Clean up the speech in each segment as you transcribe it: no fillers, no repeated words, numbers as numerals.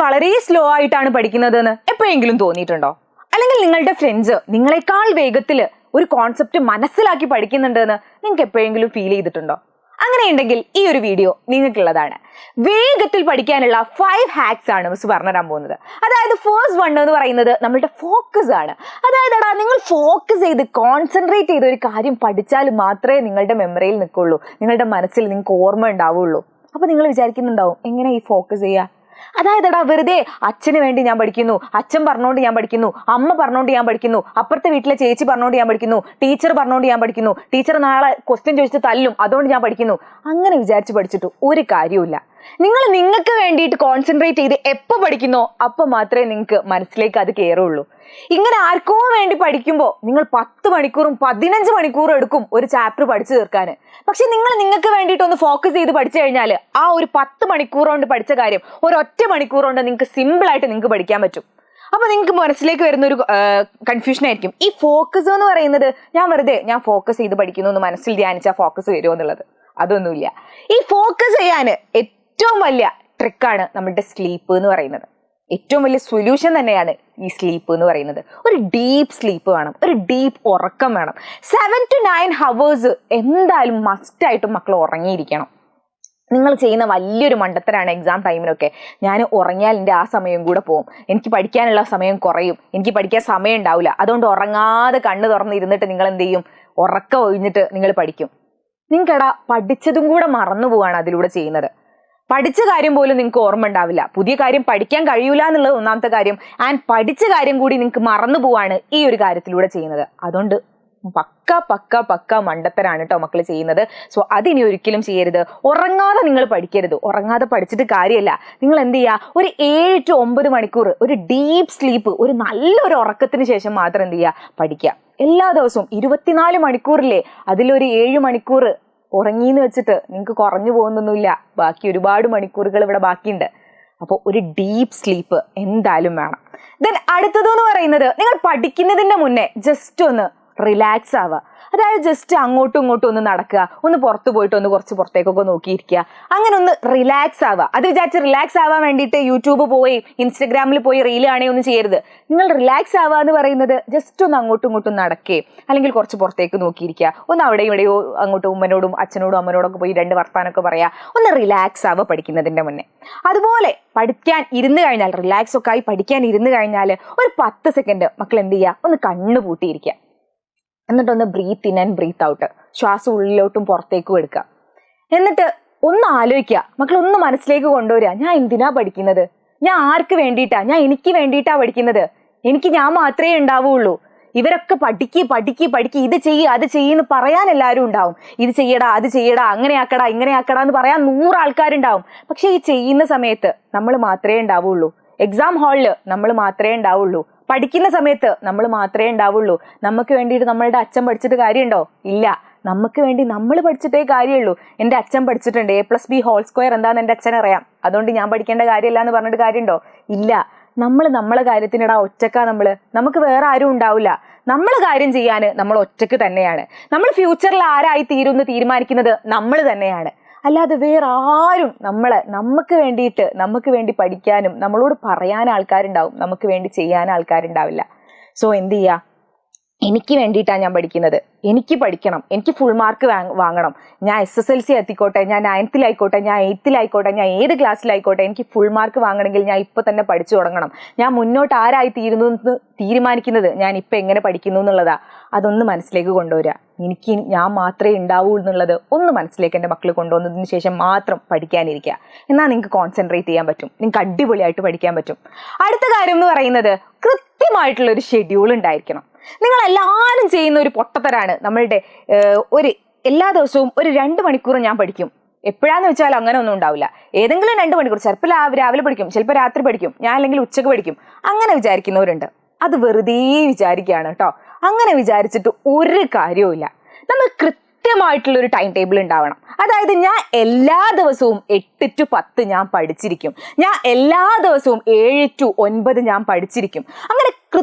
വളരെ സ്ലോ ആയിട്ടാണ് പഠിക്കുന്നതെന്ന് എപ്പോഴെങ്കിലും തോന്നിയിട്ടുണ്ടോ? അല്ലെങ്കിൽ നിങ്ങളുടെ ഫ്രണ്ട്സ് നിങ്ങളെക്കാൾ വേഗത്തിൽ ഒരു കോൺസെപ്റ്റ് മനസ്സിലാക്കി പഠിക്കുന്നുണ്ടെന്ന് നിങ്ങൾക്ക് എപ്പോഴെങ്കിലും ഫീൽ ചെയ്തിട്ടുണ്ടോ? അങ്ങനെയുണ്ടെങ്കിൽ ഈ ഒരു വീഡിയോ നിങ്ങൾക്കുള്ളതാണ്. വേഗത്തിൽ പഠിക്കാനുള്ള 5 ഹാക്സ് ആണ് മിസ് പറഞ്ഞുതരാൻ പോകുന്നത്. അതായത് ഫസ്റ്റ് വൺ എന്ന് പറയുന്നത് നമ്മളുടെ ഫോക്കസ് ആണ്. അതായത് നിങ്ങൾ ഫോക്കസ് ചെയ്ത് കോൺസെൻട്രേറ്റ് ചെയ്ത് ഒരു കാര്യം പഠിച്ചാൽ മാത്രമേ നിങ്ങളുടെ മെമ്മറിയിൽ നിൽക്കുള്ളൂ, നിങ്ങളുടെ മനസ്സിൽ നിങ്ങൾക്ക് ഓർമ്മ ഉണ്ടാവുള്ളൂ. അപ്പൊ നിങ്ങൾ വിചാരിക്കുന്നുണ്ടാവും എങ്ങനെ ഈ ഫോക്കസ് ചെയ്യുക? അതായത് വെറുതെ അച്ഛന് വേണ്ടി ഞാൻ പഠിക്കുന്നു, അച്ഛൻ പറഞ്ഞോണ്ട് ഞാൻ പഠിക്കുന്നു, അമ്മ പറഞ്ഞോണ്ട് ഞാൻ പഠിക്കുന്നു, അപ്പുറത്തെ വീട്ടിലെ ചേച്ചി പറഞ്ഞോണ്ട് ഞാൻ പഠിക്കുന്നു, ടീച്ചർ പറഞ്ഞോണ്ട് ഞാൻ പഠിക്കുന്നു, ടീച്ചർ നാളെ ക്വസ്റ്റ്യൻ ചോദിച്ചിട്ട് തല്ലും അതുകൊണ്ട് ഞാൻ പഠിക്കുന്നു. അങ്ങനെ വിചാരിച്ച് പഠിച്ചിട്ട് ഒരു കാര്യമില്ല. നിങ്ങൾക്ക് വേണ്ടിയിട്ട് കോൺസെൻട്രേറ്റ് ചെയ്ത് എപ്പോൾ പഠിക്കുന്നോ അപ്പോൾ മാത്രമേ നിങ്ങൾക്ക് മനസ്സിലേക്ക് അത് കയറുള്ളൂ. ഇങ്ങനെ ആർക്കോ വേണ്ടി പഠിക്കുമ്പോൾ നിങ്ങൾ 10 മണിക്കൂറും 15 മണിക്കൂറും എടുക്കും ഒരു ചാപ്റ്റർ പഠിച്ചു തീർക്കാൻ. പക്ഷെ നിങ്ങൾക്ക് വേണ്ടിയിട്ട് ഒന്ന് ഫോക്കസ് ചെയ്ത് പഠിച്ചു കഴിഞ്ഞാൽ ആ ഒരു 10 മണിക്കൂർ കൊണ്ട് പഠിച്ച കാര്യം ഒരൊറ്റ മണിക്കൂർ കൊണ്ട് നിങ്ങൾക്ക് സിമ്പിളായിട്ട് നിങ്ങൾക്ക് പഠിക്കാൻ പറ്റും. അപ്പൊ നിങ്ങൾക്ക് മനസ്സിലേക്ക് വരുന്ന ഒരു കൺഫ്യൂഷൻ ആയിരിക്കും, ഈ ഫോക്കസ് എന്ന് പറയുന്നത് ഞാൻ ഫോക്കസ് ചെയ്ത് പഠിക്കുന്നു എന്ന് മനസ്സിൽ ധ്യാനിച്ചാൽ ഫോക്കസ് വരുമോ എന്നുള്ളത്. അതൊന്നുമില്ല. ഈ ഫോക്കസ് ചെയ്യാൻ ഏറ്റവും വലിയ ട്രിക്കാണ് നമ്മുടെ സ്ലീപ്പ് എന്ന് പറയുന്നത്. ഏറ്റവും വലിയ സൊല്യൂഷൻ തന്നെയാണ് ഈ സ്ലീപ്പ് എന്ന് പറയുന്നത്. ഒരു ഡീപ്പ് സ്ലീപ്പ് വേണം, ഒരു ഡീപ്പ് ഉറക്കം വേണം. 7 to 9 hours എന്തായാലും മസ്റ്റായിട്ടും മക്കൾ ഉറങ്ങിയിരിക്കണം. നിങ്ങൾ ചെയ്യുന്ന വലിയൊരു മണ്ടത്തരാണ് എക്സാം ടൈമിനൊക്കെ, ഞാൻ ഉറങ്ങിയാൽ എൻ്റെ ആ സമയം കൂടെ പോകും, എനിക്ക് പഠിക്കാനുള്ള സമയം കുറയും, എനിക്ക് പഠിക്കാൻ സമയം ഉണ്ടാവില്ല, അതുകൊണ്ട് ഉറങ്ങാതെ കണ്ണ് തുറന്നിരുന്നിട്ട് നിങ്ങൾ എന്ത് ചെയ്യും? ഉറക്കം ഒഴിഞ്ഞിട്ട് നിങ്ങൾ പഠിക്കും. നിങ്ങൾക്കെടാ പഠിച്ചതും കൂടെ മറന്നു പോവാണ് അതിലൂടെ ചെയ്യുന്നത്. പഠിച്ച കാര്യം പോലും നിങ്ങൾക്ക് ഓർമ്മ ഉണ്ടാവില്ല, പുതിയ കാര്യം പഠിക്കാൻ കഴിയൂല എന്നുള്ളത് ഒന്നാമത്തെ കാര്യം, ആൻഡ് പഠിച്ച കാര്യം കൂടി നിങ്ങൾക്ക് മറന്നു പോവാണ് ഈ ഒരു കാര്യത്തിലൂടെ ചെയ്യുന്നത്. അതുകൊണ്ട് പക്ക മണ്ടത്തരാണ് കേട്ടോ മക്കൾ ചെയ്യുന്നത്. സോ അതിനി ഒരിക്കലും ചെയ്യരുത്. ഉറങ്ങാതെ നിങ്ങൾ പഠിക്കരുത്. ഉറങ്ങാതെ പഠിച്ചിട്ട് കാര്യമല്ല. നിങ്ങൾ എന്ത് ചെയ്യുക? ഒരു 7 to 9 മണിക്കൂർ ഒരു ഡീപ്പ് സ്ലീപ്പ്, ഒരു നല്ലൊരു ഉറക്കത്തിന് ശേഷം മാത്രം എന്ത് ചെയ്യുക? പഠിക്കുക. എല്ലാ ദിവസവും 24 മണിക്കൂറില്ലേ, അതിലൊരു 7 മണിക്കൂർ ഉറങ്ങിന്ന് വെച്ചിട്ട് നിങ്ങൾക്ക് കുറഞ്ഞു പോകുന്നൊന്നുമില്ല. ബാക്കി ഒരുപാട് മണിക്കൂറുകൾ ഇവിടെ ബാക്കിയുണ്ട്. അപ്പോൾ ഒരു ഡീപ്പ് സ്ലീപ്പ് എന്തായാലും വേണം. ദെൻ അടുത്തതെന്ന് പറയുന്നത്, നിങ്ങൾ പഠിക്കുന്നതിന്റെ മുന്നേ ജസ്റ്റ് ഒന്ന് റിലാക്സ് ആവുക. അതായത് ജസ്റ്റ് അങ്ങോട്ടും ഇങ്ങോട്ടും ഒന്ന് നടക്കുക, ഒന്ന് പുറത്ത് പോയിട്ട് ഒന്ന് കുറച്ച് പുറത്തേക്കൊക്കെ നോക്കിയിരിക്കുക, അങ്ങനെ ഒന്ന് റിലാക്സ് ആവുക. അത് വിചാരിച്ച് റിലാക്സ് ആവാൻ വേണ്ടിയിട്ട് യൂട്യൂബ് പോയി ഇൻസ്റ്റഗ്രാമിൽ പോയി റീൽ കാണുകയോ ഒന്നും ചെയ്യരുത്. നിങ്ങൾ റിലാക്സ് ആവുക എന്ന് പറയുന്നത് ജസ്റ്റ് ഒന്ന് അങ്ങോട്ടും ഇങ്ങോട്ടും നടക്കുകയും അല്ലെങ്കിൽ കുറച്ച് പുറത്തേക്ക് നോക്കിയിരിക്കുക, ഒന്ന് അവിടെയും ഇവിടെയോ അങ്ങോട്ടും ഉമ്മനോടും അച്ഛനോടും അമ്മനോടൊക്കെ പോയി 2 വർത്താനൊക്കെ പറയുക, ഒന്ന് റിലാക്സ് ആവുക പഠിക്കുന്നതിന്റെ മുന്നേ. അതുപോലെ പഠിക്കാൻ ഇരുന്ന് കഴിഞ്ഞാൽ, റിലാക്സ് ഒക്കെ ആയി പഠിക്കാൻ ഇരുന്ന് കഴിഞ്ഞാൽ ഒരു 10 സെക്കൻഡ് മക്കൾ എന്ത് ചെയ്യുക? ഒന്ന് കണ്ണ് പൂട്ടിയിരിക്കുക. എന്നിട്ടൊന്ന് breathe in and breathe out, ശ്വാസം ഉള്ളിലോട്ടും പുറത്തേക്കും എടുക്കുക. എന്നിട്ട് ഒന്ന് ആലോചിക്കുക, മക്കൾ ഒന്ന് മനസ്സിലേക്ക് കൊണ്ടുവരിക, ഞാൻ എന്തിനാ പഠിക്കുന്നത്? ഞാൻ ആർക്ക് വേണ്ടിയിട്ടാ? എനിക്ക് വേണ്ടിയിട്ടാ പഠിക്കുന്നത്? ഞാൻ മാത്രമേ ഉണ്ടാവുള്ളൂ. ഇവരൊക്കെ പഠിക്ക് ഇത് ചെയ്യ് അത് ചെയ്യെന്ന് പറയാൻ എല്ലാവരും ഉണ്ടാവും. ഇത് ചെയ്യടാ അത് ചെയ്യടാ, അങ്ങനെ ആക്കടാ എന്ന് പറയാൻ 100 ആൾക്കാരുണ്ടാവും. പക്ഷെ ഈ ചെയ്യുന്ന സമയത്ത് നമ്മൾ മാത്രമേ ഉണ്ടാവുള്ളൂ. എക്സാം ഹാളിൽ നമ്മൾ മാത്രമേ ഉണ്ടാവുള്ളൂ. പഠിക്കുന്ന സമയത്ത് നമ്മൾ മാത്രമേ ഉണ്ടാവുള്ളൂ. നമുക്ക് വേണ്ടിയിട്ട് നമ്മളുടെ അച്ഛൻ പഠിച്ചിട്ട് കാര്യമുണ്ടോ? ഇല്ല. നമുക്ക് വേണ്ടി നമ്മൾ പഠിച്ചിട്ടേ കാര്യമുള്ളൂ. എൻ്റെ അച്ഛൻ പഠിച്ചിട്ടുണ്ട്, A+B² എന്താണെന്ന് എൻ്റെ അച്ഛൻ അറിയാം, അതുകൊണ്ട് ഞാൻ പഠിക്കേണ്ട കാര്യമില്ല എന്ന് പറഞ്ഞിട്ട് കാര്യമുണ്ടോ? ഇല്ല. നമ്മളെ കാര്യത്തിനിടാ ഒറ്റക്കാ നമുക്ക് വേറെ ആരും ഉണ്ടാവില്ല. കാര്യം ചെയ്യാൻ നമ്മൾ ഒറ്റക്ക് തന്നെയാണ്. നമ്മൾ ഫ്യൂച്ചറിൽ ആരായി തീരുമെന്ന് തീരുമാനിക്കുന്നത് നമ്മൾ തന്നെയാണ്. അല്ലാതെ വേറെ ആരും നമുക്ക് വേണ്ടി പഠിക്കാനും നമ്മളോട് പറയാൻ ആൾക്കാരുണ്ടാവും, നമുക്ക് വേണ്ടി ചെയ്യാൻ ആൾക്കാരുണ്ടാവില്ല. സോ എന്ത് ചെയ്യുക? എനിക്ക് വേണ്ടിയിട്ടാണ് ഞാൻ പഠിക്കുന്നത്, എനിക്ക് പഠിക്കണം, എനിക്ക് ഫുൾ മാർക്ക് വാങ്ങണം. ഞാൻ SSLC എത്തിക്കോട്ടെ, ഞാൻ 9th ഞാൻ 8th ഞാൻ ഏത് ക്ലാസ്സിലായിക്കോട്ടെ, എനിക്ക് ഫുൾ മാർക്ക് വാങ്ങണമെങ്കിൽ ഞാൻ ഇപ്പൊ തന്നെ പഠിച്ചു തുടങ്ങണം. ഞാൻ മുന്നോട്ട് ആരായി തീരുന്നു എന്ന് തീരുമാനിക്കുന്നത് ഞാൻ ഇപ്പൊ എങ്ങനെ പഠിക്കുന്നു എന്നുള്ളതാ. അതൊന്ന് മനസ്സിലേക്ക് കൊണ്ടുവരിക. ഞാൻ മാത്രമേ ഉണ്ടാവൂ എന്നുള്ളത് ഒന്ന് മനസ്സിലേക്ക് എൻ്റെ മക്കൾ കൊണ്ടുവന്നതിന് ശേഷം മാത്രം പഠിക്കാനിരിക്കുക. എന്നാൽ നിങ്ങൾക്ക് കോൺസെൻട്രേറ്റ് ചെയ്യാൻ പറ്റും, നിങ്ങൾക്ക് അടിപൊളിയായിട്ട് പഠിക്കാൻ പറ്റും. അടുത്ത കാര്യം എന്ന് പറയുന്നത്, കൃത്യമായിട്ടുള്ള ഒരു ഷെഡ്യൂൾ ഉണ്ടായിരിക്കണം. നിങ്ങൾ എല്ലാവരും ചെയ്യുന്ന ഒരു പൊട്ടത്തരാണ് നമ്മളുടെ എല്ലാ ദിവസവും ഒരു 2 മണിക്കൂർ ഞാൻ പഠിക്കും. എപ്പോഴാന്ന് വെച്ചാൽ അങ്ങനെ ഒന്നും ഉണ്ടാവില്ല. ഏതെങ്കിലും 2 മണിക്കൂർ, ചിലപ്പോൾ രാവിലെ പഠിക്കും, ചിലപ്പോൾ രാത്രി പഠിക്കും, ഞാൻ അല്ലെങ്കിൽ ഉച്ചക്ക് പഠിക്കും, അങ്ങനെ വിചാരിക്കുന്നവരുണ്ട്. അത് വെറുതെ വിചാരിക്കുകയാണ് കേട്ടോ. അങ്ങനെ വിചാരിച്ചിട്ട് ഒരു കാര്യവുമില്ല. നമ്മൾ കൃത്യമായിട്ടുള്ള ഒരു ടൈം ടേബിൾ ഉണ്ടാവണം. അതായത് ഞാൻ എല്ലാ ദിവസവും 8 to 10 ഞാൻ പഠിച്ചിരിക്കും, ഞാൻ എല്ലാ ദിവസവും 7 to 9 ഞാൻ പഠിച്ചിരിക്കും. അങ്ങനെ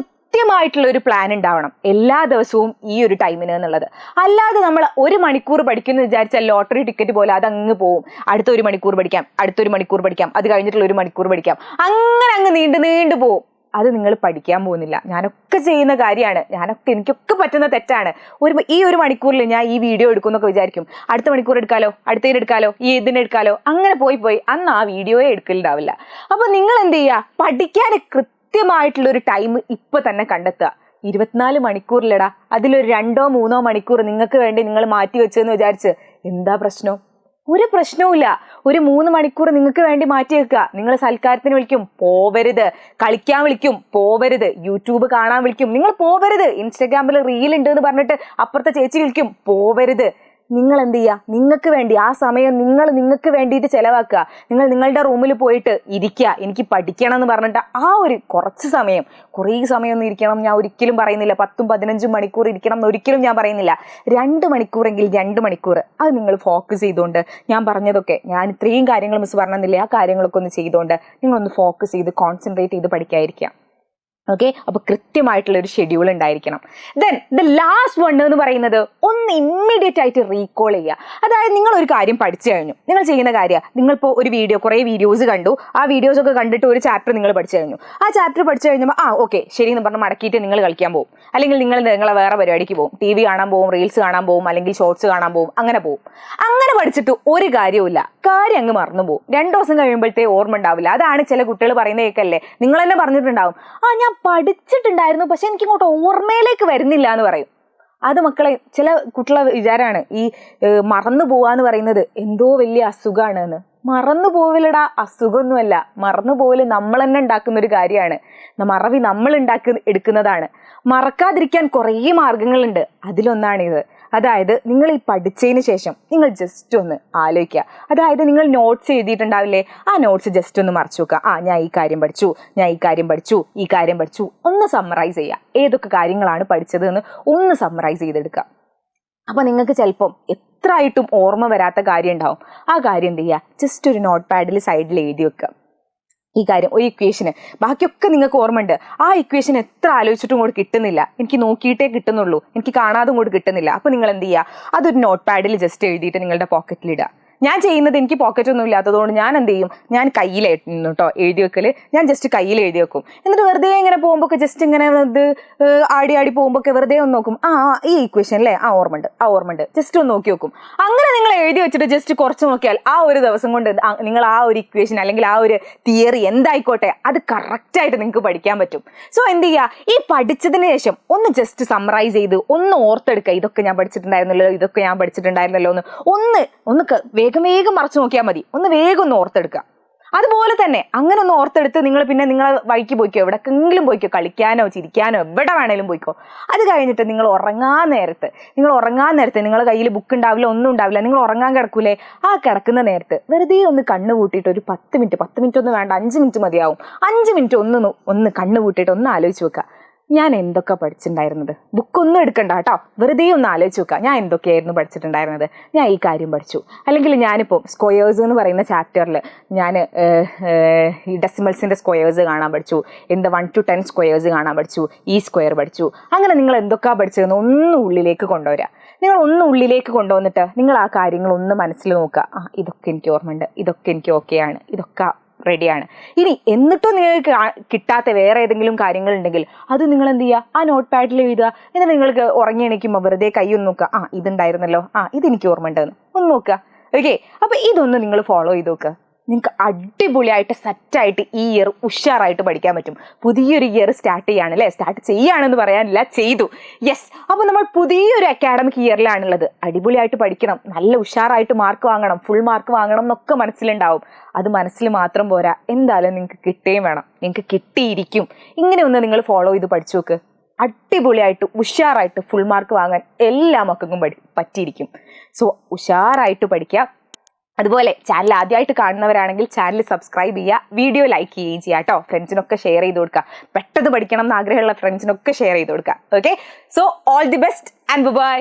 കൃത്യമായിട്ടുള്ള ഒരു പ്ലാൻ ഉണ്ടാവണം എല്ലാ ദിവസവും ഈ ഒരു ടൈമിന് എന്നുള്ളത്. അല്ലാതെ നമ്മൾ 1 മണിക്കൂർ പഠിക്കുന്നു വിചാരിച്ചാൽ ലോട്ടറി ടിക്കറ്റ് പോലെ അത് അങ്ങ് പോവും. അടുത്ത 1 മണിക്കൂർ പഠിക്കാം, അടുത്തൊരു മണിക്കൂർ പഠിക്കാം, അത് കഴിഞ്ഞിട്ടുള്ള 1 മണിക്കൂർ പഠിക്കാം, അങ്ങനെ അങ്ങ് നീണ്ടു പോവും. അത് നിങ്ങൾ പഠിക്കാൻ പോകുന്നില്ല. ഞാനൊക്കെ ചെയ്യുന്ന കാര്യമാണ്, എനിക്കൊക്കെ പറ്റുന്ന തെറ്റാണ്. ഈ 1 മണിക്കൂറിൽ ഞാൻ ഈ വീഡിയോ എടുക്കുന്നൊക്കെ വിചാരിക്കും, അടുത്ത മണിക്കൂർ എടുക്കാലോ, അടുത്തതിന് എടുക്കാലോ, ഈ ഇതിനെടുക്കാലോ, അങ്ങനെ പോയി അന്ന് ആ വീഡിയോയെ എടുക്കലുണ്ടാവില്ല. അപ്പൊ നിങ്ങൾ എന്ത് ചെയ്യുക, പഠിക്കാൻ കൃത്യമായിട്ടുള്ള ഒരു ടൈം ഇപ്പൊ തന്നെ കണ്ടെത്തുക. 24 മണിക്കൂറിലടാ, അതിലൊരു 2-3 മണിക്കൂർ നിങ്ങൾക്ക് വേണ്ടി നിങ്ങൾ മാറ്റി വെച്ചെന്ന് വിചാരിച്ച് എന്താ പ്രശ്നം? ഒരു പ്രശ്നവുമില്ല. ഒരു 3 മണിക്കൂർ നിങ്ങൾക്ക് വേണ്ടി മാറ്റി വെക്കുക. നിങ്ങൾ സൽക്കാരത്തിന് വിളിക്കും, പോവരുത്. കളിക്കാൻ വിളിക്കും, പോവരുത്. യൂട്യൂബ് കാണാൻ വിളിക്കും, നിങ്ങൾ പോവരുത്. ഇൻസ്റ്റാഗ്രാമിൽ റീൽ ഉണ്ട് എന്ന് പറഞ്ഞിട്ട് അപ്പുറത്തെ ചേച്ചി വിളിക്കും, പോവരുത്. നിങ്ങൾ എന്ത് ചെയ്യുക, നിങ്ങൾക്ക് വേണ്ടി ആ സമയം നിങ്ങൾക്ക് വേണ്ടിയിട്ട് ചെലവാക്കുക. നിങ്ങൾ നിങ്ങളുടെ റൂമിൽ പോയിട്ട് ഇരിക്കുക, എനിക്ക് പഠിക്കണം എന്ന് പറഞ്ഞിട്ട് ആ ഒരു കുറച്ച് സമയം, കുറേ സമയമൊന്നും ഇരിക്കണം ഞാൻ ഒരിക്കലും പറയുന്നില്ല, 10-15 മണിക്കൂർ ഇരിക്കണം എന്ന് ഒരിക്കലും ഞാൻ പറയുന്നില്ല. 2 മണിക്കൂറെങ്കിൽ 2 മണിക്കൂർ അത് നിങ്ങൾ ഫോക്കസ് ചെയ്തുകൊണ്ട്, ഞാൻ പറഞ്ഞതൊക്കെ, ഞാൻ ഇത്രയും കാര്യങ്ങൾ മിസ് പറഞ്ഞില്ലേ, ആ കാര്യങ്ങളൊക്കെ ഒന്ന് ചെയ്തുകൊണ്ട് നിങ്ങളൊന്ന് ഫോക്കസ് ചെയ്ത് കോൺസെൻട്രേറ്റ് ചെയ്ത് പഠിക്കാതിരിക്കുക. ഓക്കെ, അപ്പൊ കൃത്യമായിട്ടുള്ള ഒരു ഷെഡ്യൂൾ ഉണ്ടായിരിക്കണം. ദെൻ ദ ലാസ്റ്റ് വൺ എന്ന് പറയുന്നത് ഒന്ന് ഇമ്മീഡിയറ്റ് ആയിട്ട് റീകോൾ ചെയ്യുക. അതായത് നിങ്ങൾ ഒരു കാര്യം പഠിച്ചു കഴിഞ്ഞു, നിങ്ങൾ ചെയ്യുന്ന കാര്യം, നിങ്ങളിപ്പോൾ ഒരു കുറേ വീഡിയോസ് കണ്ടു, ആ വീഡിയോസ് ഒക്കെ കണ്ടിട്ട് ഒരു ചാപ്റ്റർ നിങ്ങൾ പഠിച്ചു കഴിഞ്ഞു. ആ ചാപ്റ്റർ പഠിച്ചു കഴിഞ്ഞപ്പോൾ ഓക്കെ ശരി എന്ന് പറഞ്ഞ് മടക്കിയിട്ട് നിങ്ങൾ കളിക്കാൻ പോകും, അല്ലെങ്കിൽ നിങ്ങളെ വേറെ പരിപാടിക്ക് പോകും, TV കാണാൻ പോകും, റീൽസ് കാണാൻ പോകും, അല്ലെങ്കിൽ ഷോർട്സ് കാണാൻ പോകും, അങ്ങനെ പോകും. അങ്ങനെ പഠിച്ചിട്ട് ഒരു കാര്യവുമില്ല, കാര്യം അങ്ങ് മറന്നു പോകും. 2 ദിവസം കഴിയുമ്പോഴത്തേ ഓർമ്മ ഉണ്ടാവില്ല. അതാണ് ചില കുട്ടികൾ പറയുന്ന കേൾക്കല്ലേ, നിങ്ങൾ തന്നെ പറഞ്ഞിട്ടുണ്ടാവും, ഞാൻ പഠിച്ചിട്ടുണ്ടായിരുന്നു പക്ഷെ എനിക്ക് ഇങ്ങോട്ട് ഓർമ്മയിലേക്ക് വരുന്നില്ല എന്ന് പറയും. അത് മക്കളെ, ചില കുട്ടികളെ വിചാരമാണ് ഈ മറന്നു പോവാന്ന് പറയുന്നത് എന്തോ വലിയ അസുഖമാണ് എന്ന്. മറന്നു പോവില്ലടാ, അസുഖമൊന്നുമല്ല. മറന്നു പോവല് നമ്മൾ തന്നെ ഉണ്ടാക്കുന്ന ഒരു കാര്യമാണ്. മറവി നമ്മൾ എടുക്കുന്നതാണ്. മറക്കാതിരിക്കാൻ കുറേ മാർഗങ്ങളുണ്ട്, അതിലൊന്നാണിത്. അതായത് നിങ്ങൾ ഈ പഠിച്ചതിന് ശേഷം നിങ്ങൾ ജസ്റ്റ് ഒന്ന് ആലോചിക്കുക. അതായത് നിങ്ങൾ നോട്ട്സ് എഴുതിയിട്ടുണ്ടാവില്ലേ, ആ നോട്ട്സ് ജസ്റ്റ് ഒന്ന് മറച്ചു വെക്കുക. ഞാൻ ഈ കാര്യം പഠിച്ചു, ഈ കാര്യം പഠിച്ചു, ഒന്ന് സമ്മറൈസ് ചെയ്യുക. ഏതൊക്കെ കാര്യങ്ങളാണ് പഠിച്ചത് എന്ന് ഒന്ന് സമ്മറൈസ് ചെയ്തെടുക്കുക. അപ്പൊ നിങ്ങൾക്ക് ചിലപ്പം എത്ര ആയിട്ടും ഓർമ്മ വരാത്ത കാര്യം ഉണ്ടാവും. ആ കാര്യം എന്ത് ചെയ്യുക, ജസ്റ്റ് ഒരു നോട്ട് പാഡിൽ സൈഡിൽ എഴുതി വെക്കുക. ഈ കാര്യം, ഒരു ഇക്വേഷന്, ബാക്കിയൊക്കെ നിങ്ങൾക്ക് ഓർമ്മയുണ്ട്, ആ ഇക്വേഷൻ എത്ര ആലോചിച്ചിട്ടും ഇങ്ങോട്ട് കിട്ടുന്നില്ല, എനിക്ക് നോക്കിയിട്ടേ കിട്ടുന്നുള്ളൂ, എനിക്ക് കാണാതെ ഇങ്ങോട്ട് കിട്ടുന്നില്ല. അപ്പൊ നിങ്ങൾ എന്ത് ചെയ്യുക, അതൊരു നോട്ട് പാഡിൽ ജസ്റ്റ് എഴുതിയിട്ട് നിങ്ങളുടെ പോക്കറ്റിലിടുക. ഞാൻ ചെയ്യുന്നത്, എനിക്ക് പോക്കറ്റ് ഒന്നും ഇല്ലാത്തതുകൊണ്ട് ഞാൻ എന്ത് ചെയ്യും, ഞാൻ കയ്യിലായിരുന്നു കേട്ടോ എഴുതി വെക്കല്. ഞാൻ ജസ്റ്റ് കയ്യിൽ എഴുതി വെക്കും. എന്നിട്ട് വെറുതെ ഇങ്ങനെ പോകുമ്പോൾ ജസ്റ്റ് ഇങ്ങനെ ഇത് ആടി പോകുമ്പോൾ വെറുതെ ഒന്ന് നോക്കും, ഈ ഇക്വേഷൻ അല്ലേ, ഓർമ്മയുണ്ട്, ജസ്റ്റ് ഒന്ന് നോക്കി വെക്കും. അങ്ങനെ നിങ്ങൾ എഴുതി വെച്ചിട്ട് ജസ്റ്റ് കുറച്ച് നോക്കിയാൽ ആ ഒരു ദിവസം കൊണ്ട് നിങ്ങൾ ആ ഒരു ഇക്വേഷൻ അല്ലെങ്കിൽ ആ ഒരു തിയറി എന്തായിക്കോട്ടെ അത് കറക്റ്റായിട്ട് നിങ്ങൾക്ക് പഠിക്കാൻ പറ്റും. സോ എന്ത് ചെയ്യുക, ഈ പഠിച്ചതിന് ശേഷം ഒന്ന് ജസ്റ്റ് സമ്മറൈസ് ചെയ്ത് ഒന്ന് ഓർത്തെടുക്കുക. ഇതൊക്കെ ഞാൻ പഠിച്ചിട്ടുണ്ടായിരുന്നല്ലോ ഒന്ന് വേഗം മറച്ചു നോക്കിയാൽ മതി. ഒന്ന് വേഗം ഒന്ന് ഓർത്തെടുക്കുക. അതുപോലെ തന്നെ അങ്ങനെ ഒന്ന് ഓർത്തെടുത്ത് നിങ്ങൾ പിന്നെ നിങ്ങളെ വഴിക്ക് പോയിക്കോ, എവിടെക്കെങ്കിലും പോയിക്കോ, കളിക്കാനോ ചിരിക്കാനോ എവിടെ വേണേലും പോയിക്കോ. അത് കഴിഞ്ഞിട്ട് നിങ്ങൾ ഉറങ്ങാൻ നേരത്ത് നിങ്ങളുടെ കയ്യിൽ ബുക്ക് ഉണ്ടാവില്ല, ഒന്നും ഉണ്ടാവില്ല, നിങ്ങൾ ഉറങ്ങാൻ കിടക്കൂലേ, ആ കിടക്കുന്ന നേരത്ത് വെറുതെ ഒന്ന് കണ്ണ് കൂട്ടിയിട്ട് ഒരു 10 മിനിറ്റ് ഒന്നും വേണ്ട, 5 മിനിറ്റ് മതിയാവും. 5 മിനിറ്റ് ഒന്ന് കണ്ണ് കൂട്ടിയിട്ട് ഒന്ന് ആലോചിച്ച് വെക്കുക, ഞാൻ എന്തൊക്കെ പഠിച്ചിട്ടുണ്ടായിരുന്നത്. ബുക്കൊന്നും എടുക്കണ്ട കേട്ടോ, വെറുതെ ഒന്ന് ആലോചിച്ച് വെക്കുക, ഞാൻ എന്തൊക്കെയായിരുന്നു പഠിച്ചിട്ടുണ്ടായിരുന്നത്. ഞാൻ ഈ കാര്യം പഠിച്ചു, അല്ലെങ്കിൽ ഞാനിപ്പോൾ സ്ക്വയേഴ്സ് എന്ന് പറയുന്ന ചാപ്റ്ററിൽ ഞാൻ ഈ ഡെസിമൽസിൻ്റെ സ്ക്വയേഴ്സ് കാണാൻ പഠിച്ചു, 1 to 10 സ്ക്വയേഴ്സ് കാണാൻ പഠിച്ചു, ഈ സ്ക്വയർ പഠിച്ചു. അങ്ങനെ നിങ്ങൾ എന്തൊക്കെയാണ് പഠിച്ചതെന്ന് ഒന്ന് ഉള്ളിലേക്ക് കൊണ്ടുവരിക. നിങ്ങൾ ഒന്ന് ഉള്ളിലേക്ക് കൊണ്ടുവന്നിട്ട് നിങ്ങൾ ആ കാര്യങ്ങൾ ഒന്ന് മനസ്സിൽ നോക്കുക. ഇതൊക്കെ എനിക്ക് ഓർമ്മയുണ്ട്, ഇതൊക്കെ എനിക്ക് ഓക്കെയാണ്, ഇതൊക്കെ റെഡിയാണ്. ഇനി എന്നിട്ടും നിങ്ങൾക്ക് കിട്ടാത്ത വേറെ ഏതെങ്കിലും കാര്യങ്ങളുണ്ടെങ്കിൽ അത് നിങ്ങൾ എന്ത് ചെയ്യുക, ആ നോട്ട് പാഡിൽ എഴുതുക. എന്നിട്ട് നിങ്ങൾക്ക് ഉറങ്ങി എണീക്കുമ്പോൾ വെറുതെ കൈ ഒന്ന് നോക്കുക, ഇതുണ്ടായിരുന്നല്ലോ, ഇതെനിക്ക് ഓർമ്മയുണ്ടെന്ന് ഒന്ന് നോക്കുക. ഓക്കെ, അപ്പൊ ഇതൊന്ന് നിങ്ങൾ ഫോളോ ചെയ്ത് നോക്കുക. നിങ്ങൾക്ക് അടിപൊളിയായിട്ട് സെറ്റായിട്ട് ഈ ഇയർ ഉഷാറായിട്ട് പഠിക്കാൻ പറ്റും. പുതിയൊരു ഇയർ സ്റ്റാർട്ട് ചെയ്യാണെന്ന് പറയാനില്ല, ചെയ്തു. യെസ്, അപ്പോൾ നമ്മൾ പുതിയൊരു അക്കാഡമിക് ഇയറിലാണുള്ളത്. അടിപൊളിയായിട്ട് പഠിക്കണം, നല്ല ഉഷാറായിട്ട് മാർക്ക് വാങ്ങണം, ഫുൾ മാർക്ക് വാങ്ങണം എന്നൊക്കെ മനസ്സിലുണ്ടാവും. അത് മനസ്സിൽ മാത്രം പോരാ, എന്തായാലും നിങ്ങൾക്ക് കിട്ടുകയും വേണം, നിങ്ങൾക്ക് കിട്ടിയിരിക്കും. ഇങ്ങനെ ഒന്ന് നിങ്ങൾ ഫോളോ ചെയ്ത് പഠിച്ചു നോക്ക്. അടിപൊളിയായിട്ട് ഉഷാറായിട്ട് ഫുൾ മാർക്ക് വാങ്ങാൻ എല്ലാ മക്കൾക്കും പറ്റിയിരിക്കും. സോ ഉഷാറായിട്ട് പഠിക്കുക. അതുപോലെ ചാനൽ ആദ്യമായിട്ട് കാണുന്നവരാണെങ്കിൽ ചാനൽ സബ്സ്ക്രൈബ് ചെയ്യുക, വീഡിയോ ലൈക്ക് ചെയ്യുകയും ചെയ്യുക കേട്ടോ. ഫ്രണ്ട്സിനൊക്കെ ഷെയർ ചെയ്ത് കൊടുക്കുക. പെട്ടെന്ന് പഠിക്കണം എന്ന് ആഗ്രഹമുള്ള ഫ്രണ്ട്സിനൊക്കെ ഷെയർ ചെയ്ത് കൊടുക്കുക. Okay, so all the best and by.